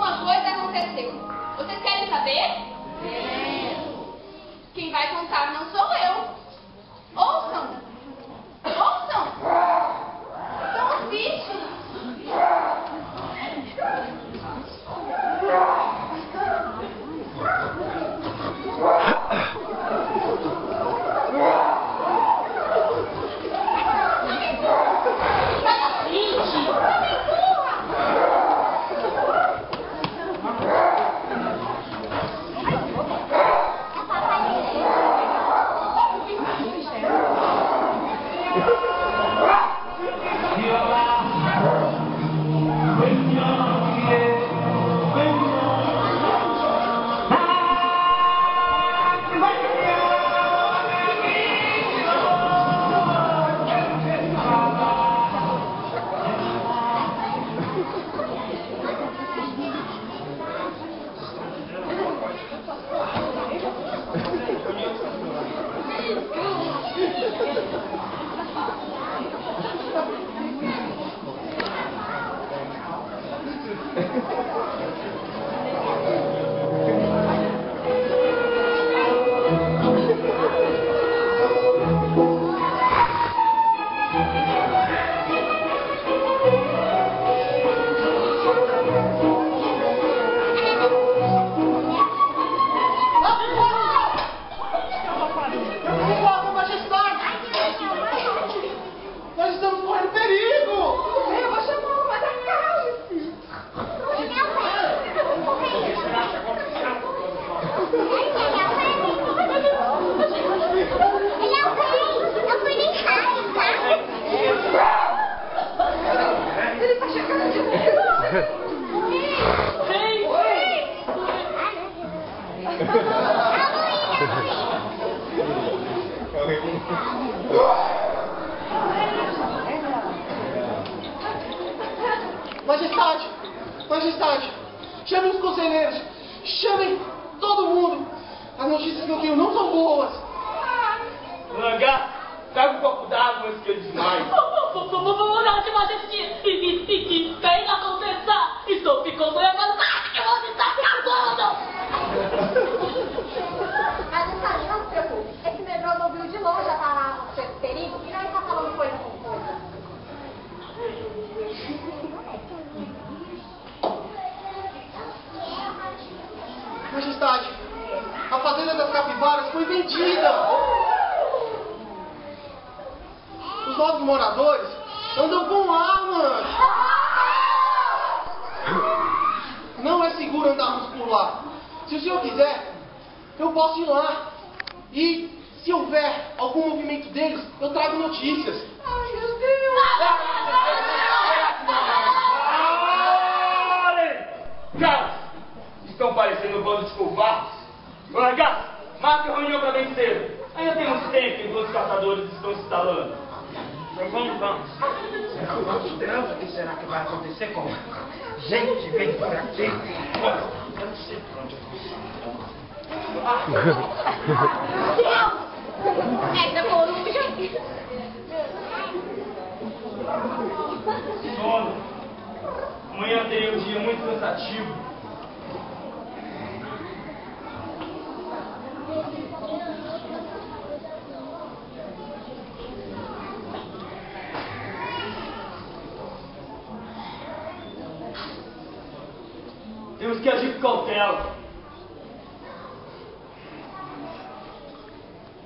alguma coisa aconteceu. Vocês querem saber? Quem vai contar não sou eu. Ouçam! Ouçam! São os bichos! Majestade! Majestade! Chamem os conselheiros! Chamem todo mundo! As notícias que eu tenho não são boas! Langá, traga um copo d'água antes que eu desmaie. Vontade, Majestade! Que bem aconteça! Estou ficando nervosa! Que você está acabando! Majestade, não se preocupe. Esse medroso ouviu de longe a palavra do seu perigo e não está falando coisa com coisa. Majestade, a fazenda das capivaras foi vendida! Os novos moradores andam com armas! Não é seguro andarmos por lá. Se o senhor quiser, eu posso ir lá. E se houver algum movimento deles, eu trago notícias. Ai, meu Deus! Caras, estão parecendo um bando de covardes. Langá, marca a reunião para bem cedo. Ainda temos tempo enquanto os caçadores estão se instalando. Então vamos. Deus, o que será que vai acontecer com gente vem por aqui? Eu não sei por onde eu Deus! Essa coruja! Sono. Amanhã terei um dia muito cansativo. Temos que agir com cautela.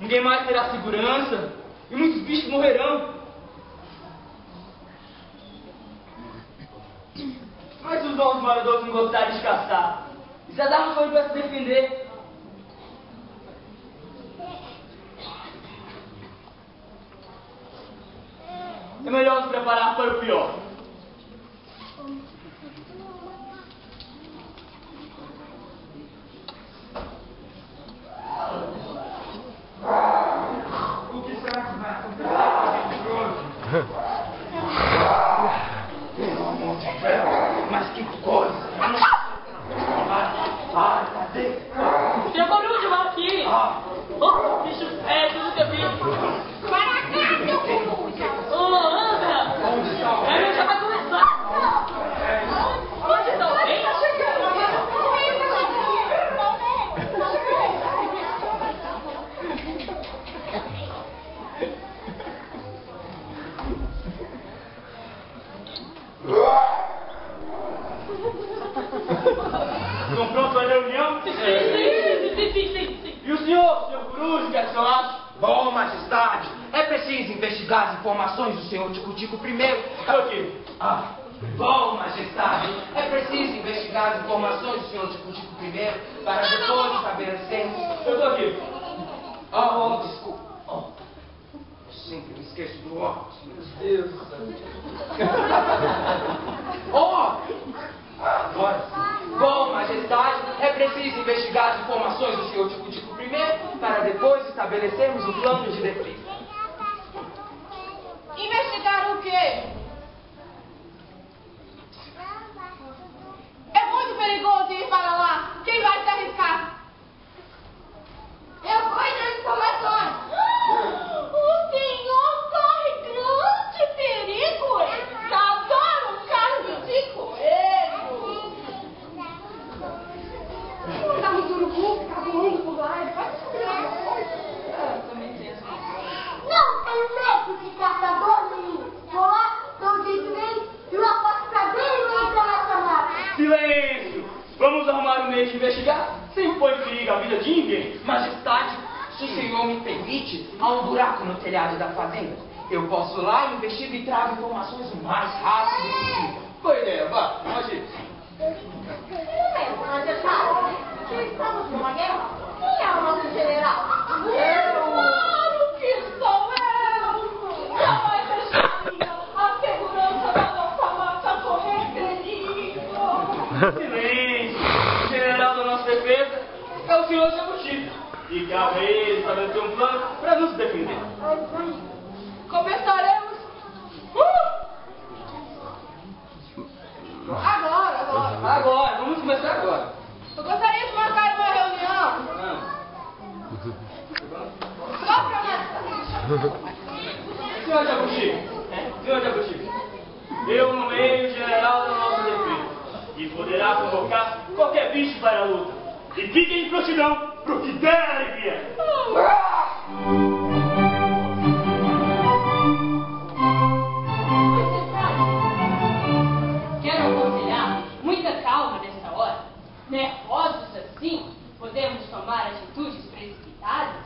Ninguém mais terá segurança e muitos bichos morrerão. Mas os novos moradores não gostarem de caçar. E se a darmos fome para se defender? É melhor nos preparar para o pior. O que será que vai acontecer com a gente hoje? Pelo amor de Deus, mas que coisa! Ai, cadê? Tem a coruja lá aqui! Oh, bicho feio, nunca vi! Para cá, seu coruja! Oh, anda! Onde está o É, já vai começar! Onde está o rei? Sim. E o senhor Coruja, o que é que o senhor acha? Bom, majestade, é preciso investigar as informações do senhor Tico-Tico primeiro. Estou aqui. Bom, majestade, é preciso investigar as informações do senhor Tico-Tico primeiro, para depois estabelecermos... Eu estou aqui. Desculpa. Eu sempre me esqueço do óculos, meu Deus. Agora sim. Bom, majestade, é preciso investigar as informações do senhor Tico-Tico primeiro, para depois estabelecermos o plano de defesa. Investigar o quê? É muito perigoso ir para lá. Quem vai se arriscar? Eu cuido das informações. O senhor corre grande perigo. Adoro carne de coelho. Tá muito urubu, tá voando por lá. Ele pode segurar. Não tenho medo de caçador nenhum. Vou lá, dou de trem e eu aposto pra bem no internacional. Silêncio! Vamos arrumar um meio de investigar sem pôr em perigo a vida de ninguém. Majestade, se o senhor me permite, há um buraco no telhado da fazenda. Eu posso lá, investigo e trago informações o mais rápido possível. Boa ideia, vá, imagine. Majestade, estamos numa guerra. Quem é o nosso general? Claro que sou eu! Não vai deixar a segurança da nossa massa correr perigo! Silêncio! O general da nossa defesa é o senhor Tico-Tico. E cabe a ele estabelecer um plano para nos defender. Começaremos agora. Agora, vamos começar agora. Eu gostaria de marcar uma reunião só para marcar. Senhor Tico-Tico, eu nomeei o general da nossa defesa e poderá convocar qualquer bicho para a luta. E fiquem em prontidão pro que der e vier. Quero aconselhar muita calma nessa hora. Nervosos assim, podemos tomar atitudes precipitadas.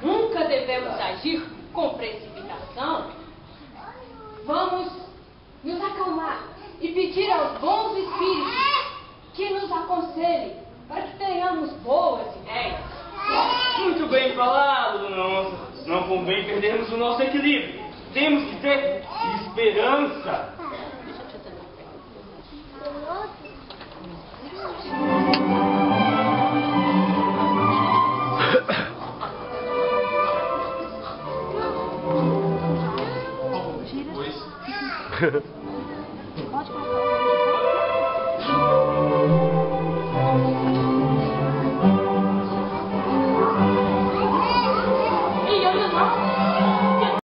Nunca devemos agir com precipitação. Vamos nos acalmar e pedir aos bons espíritos que nos aconselhem para que tenhamos boas ideias. Muito bem falado, dona Onça. Não convém perdermos o nosso equilíbrio. Temos que ter esperança. Pode colocar.